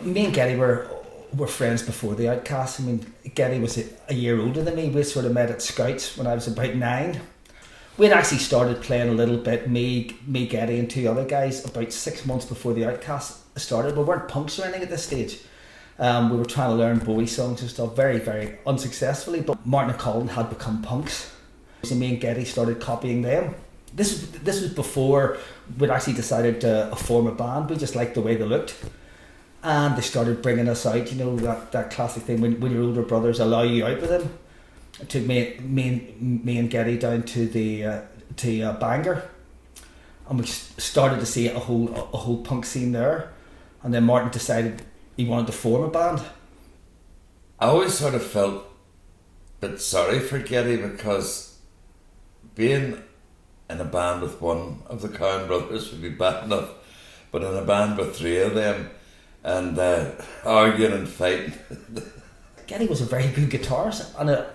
Me and Getty were friends before the Outcasts. I mean, Getty was a year older than me. We sort of met at Scouts when I was about 9. We'd actually started playing a little bit, me, Getty and 2 other guys, about 6 months before the Outcasts started. We weren't punks or anything at this stage. We were trying to learn Bowie songs and stuff, very, very unsuccessfully. But Martin and Colin had become punks. So me and Getty started copying them. This was before we'd actually decided to form a band. We just liked the way they looked. And they started bringing us out, that classic thing when your older brothers allow you out with them. It took me and Getty down to Bangor, and we started to see a whole punk scene there. And then Martin decided he wanted to form a band. I always sort of felt a bit sorry for Getty because being in a band with one of the Coen brothers would be bad enough, but in a band with 3 of them and arguing and fighting. Getty was a very good guitarist and a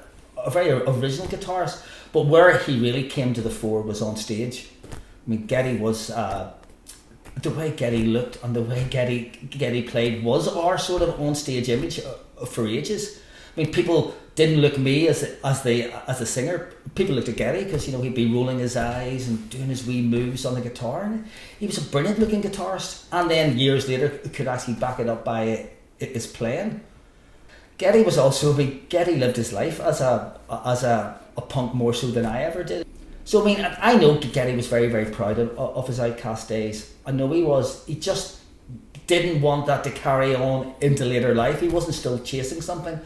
very original guitarist, but where he really came to the fore was on stage. I mean, Getty was the way Getty looked and the way Getty played was our sort of on stage image for ages. I mean, people didn't look at me as a singer. People looked at Getty because he'd be rolling his eyes and doing his wee moves on the guitar, and he was a brilliant looking guitarist. And then years later, could actually back it up by his playing. Getty was also Getty lived his life as a punk more so than I ever did. So I mean, I know Getty was very, very proud of his Outcast days. I know he was. He just didn't want that to carry on into later life. He wasn't still chasing something.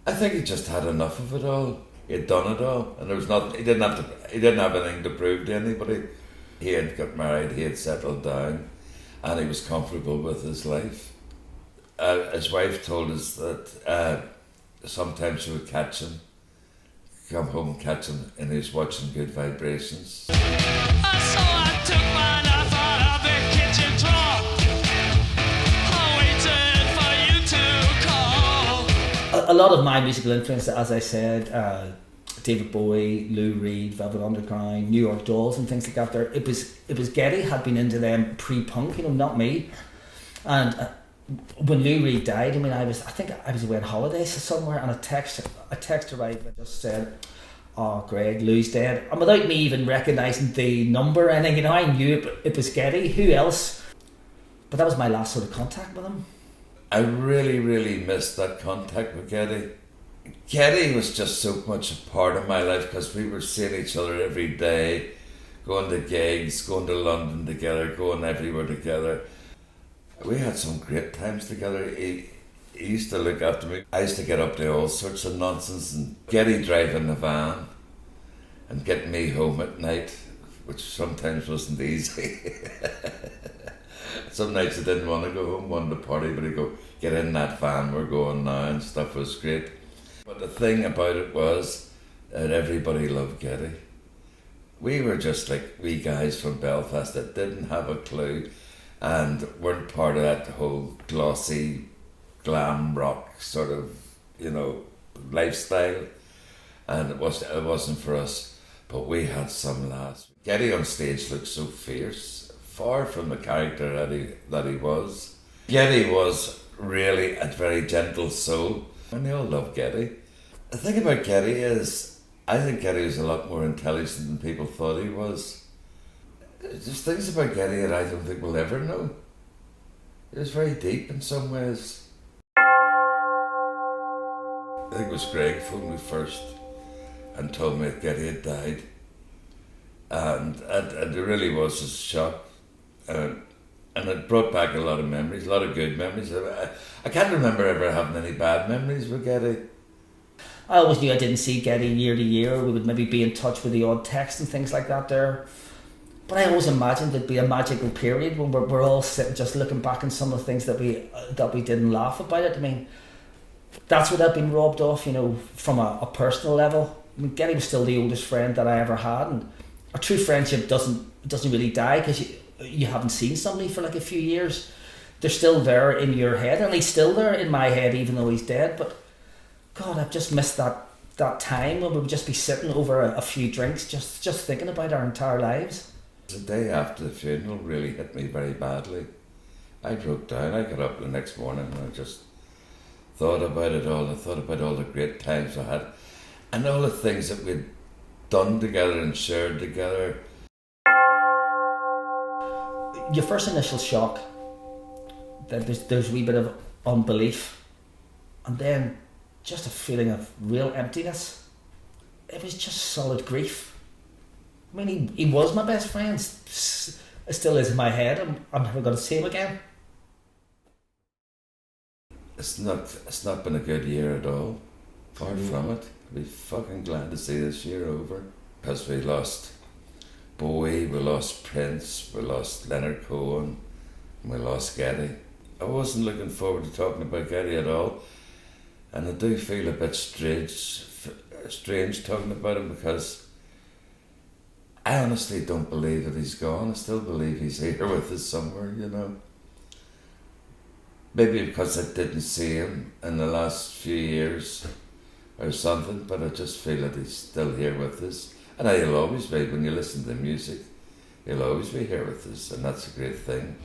I think he just had enough of it all. He had done it all, and there was nothing. He didn't have anything to prove to anybody. He had got married. He had settled down, and he was comfortable with his life. His wife told us that sometimes she would come home and catch him, and he was watching Good Vibrations. I took my knife out of the kitchen drawer. I waited for you to call. A lot of my musical influence, as I said, David Bowie, Lou Reed, Velvet Underground, New York Dolls, and things like that. There, it was Getty had been into them pre-punk, not me. And when Lou Reed died, I mean, I think I was away on holidays somewhere, and a text arrived that just said, "Oh, Greg, Lou's dead," and without me even recognising the number or anything, I knew it was Getty. Who else? But that was my last sort of contact with him. I really, really missed that contact with Getty. Getty was just so much a part of my life because we were seeing each other every day, going to gigs, going to London together, going everywhere together. We had some great times together. He used to look after me. I used to get up to all sorts of nonsense, and Getty driving the van and getting me home at night, which sometimes wasn't easy. Some nights I didn't want to go home, wanted to party, but he'd go, "Get in that van, we're going now," and stuff was great. But the thing about it was that everybody loved Getty. We were just like wee guys from Belfast that didn't have a clue and weren't part of that whole glossy glam rock sort of, lifestyle. And it wasn't for us, but we had some laughs. Getty on stage looked so fierce, far from the character that he was. Getty was really a very gentle soul, and they all loved Getty. The thing about Getty is, I think Getty was a lot more intelligent than people thought he was. There's things about Getty that I don't think we'll ever know. It was very deep in some ways. I think it was Greg phoned me first and told me that Getty had died. And it really was a shock. And it brought back a lot of memories, a lot of good memories. I can't remember ever having any bad memories with Getty. I always knew I didn't see Getty year to year. We would maybe be in touch with the odd text and things like that there. But I always imagined there'd be a magical period when we're all sitting just looking back on some of the things that we didn't laugh about it. I mean, that's what I've been robbed of, from a personal level. I mean, Getty was still the oldest friend that I ever had, and a true friendship doesn't really die because you haven't seen somebody for like a few years. They're still there in your head, and he's still there in my head even though he's dead. But God, I've just missed that time when we would just be sitting over a few drinks just thinking about our entire lives. The day after the funeral really hit me very badly. I broke down. I got up the next morning and I just thought about it all. I thought about all the great times I had and all the things that we'd done together and shared together. Your first initial shock, that there's a wee bit of unbelief, and then just a feeling of real emptiness. It was just solid grief. I mean, he was my best friend. It still is in my head. I'm never going to see him again. It's not been a good year at all. Far from it. I'll be fucking glad to see this year over. Because we lost Bowie, we lost Prince, we lost Leonard Cohen, and we lost Getty. I wasn't looking forward to talking about Getty at all. And I do feel a bit strange talking about him because I honestly don't believe that he's gone. I still believe he's here with us somewhere, you know. Maybe because I didn't see him in the last few years or something, but I just feel that he's still here with us. And he'll always be, when you listen to the music, he'll always be here with us, and that's a great thing.